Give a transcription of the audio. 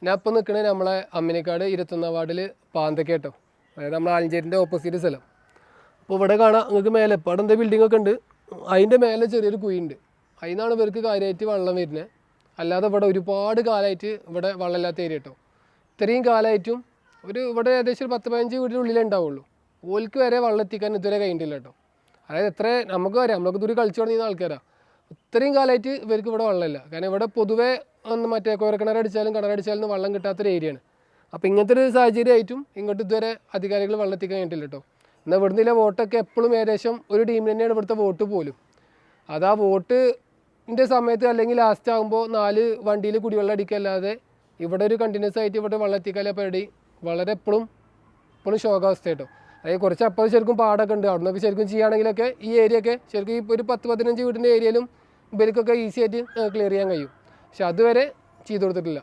ഞാൻ ഇപ്പോൾ നിൽക്കണേ നമ്മളെ അമ്മിനിക്കാട് 21 വാർഡിൽ പാന്തക്കേട്ടോ, അതായത് നമ്മൾ ആലഞ്ചേരിൻ്റെ ഓപ്പോസിറ്റ് സ്ഥലം. അപ്പോൾ ഇവിടെ കാണാം നിങ്ങൾക്ക് മേലെ ഇപ്പോൾ അവിടെ എന്താ ബിൽഡിംഗ് ഒക്കെ ഉണ്ട്, അതിൻ്റെ മേലെ ചെറിയൊരു കുഴിയുണ്ട്. അതിൽ നിന്നാണ് ഇവർക്ക് കാര്യമായിട്ട് വെള്ളം വരുന്നത്. അല്ലാതെ ഇവിടെ ഒരുപാട് കാലമായിട്ട് ഇവിടെ വെള്ളമില്ലാത്ത ഏരിയ കേട്ടോ. ഇത്രയും കാലമായിട്ടും ഇവിടെ ഏകദേശം ഒരു 10-15 വീടിനുള്ളിലേ ഉണ്ടാവുള്ളൂ. ഓൽക്ക് വരെ വെള്ളം എത്തിക്കാൻ ഇതുവരെ കഴിഞ്ഞിട്ടില്ല കേട്ടോ. അതായത് എത്ര നമുക്ക് വരാം, നമ്മളൊക്കെ ദൂരെ കളിച്ചു തുടങ്ങിയ ആൾക്കാരാണ്. ഇത്രയും കാലമായിട്ട് ഇവർക്ക് ഇവിടെ വെള്ളമില്ല. കാരണം ഇവിടെ പൊതുവേ മറ്റേ കോരക്കിണറടിച്ചാലും കിണറടിച്ചാലും വെള്ളം കിട്ടാത്തൊരു ഏരിയയാണ്. അപ്പോൾ ഇങ്ങനത്തെ ഒരു സാഹചര്യമായിട്ടും ഇങ്ങോട്ട് ഇതുവരെ അധികാരികൾ വെള്ളം എത്തിക്കാൻ കഴിഞ്ഞിട്ടില്ല കേട്ടോ. എന്നാൽ ഇവിടുന്നില്ല വോട്ടൊക്കെ എപ്പോഴും ഏകദേശം ഒരു ടീമിന് തന്നെയാണ് ഇവിടുത്തെ വോട്ട് പോലും. അത് ആ വോട്ടിൻ്റെ സമയത്ത് അല്ലെങ്കിൽ ലാസ്റ്റ് ആകുമ്പോൾ 4 വണ്ടിയിൽ കുടിവെള്ളം അടിക്കല്ലാതെ ഇവിടെ ഒരു കണ്ടിന്യൂസ് ആയിട്ട് ഇവിടെ വെള്ളം എത്തിക്കാനുള്ള പരിപാടി വളരെ എപ്പോഴും ശോകാവസ്ഥ കേട്ടോ. അതായത് കുറച്ച് അപ്പുറം ശരിക്കും പാടൊക്കെ ഉണ്ട്, അവിടെ നിന്നൊക്കെ ശരിക്കും ചെയ്യുകയാണെങ്കിലൊക്കെ ഈ ഏരിയ ഒക്കെ ശരിക്കും ഈ ഒരു 10-15 വീടിൻ്റെ ഏരിയയിലും ഇവർക്കൊക്കെ ഈസി ആയിട്ട് ക്ലിയർ ചെയ്യാൻ കഴിയും. പക്ഷെ അതുവരെ ചെയ്തു കൊടുത്തിട്ടില്ല.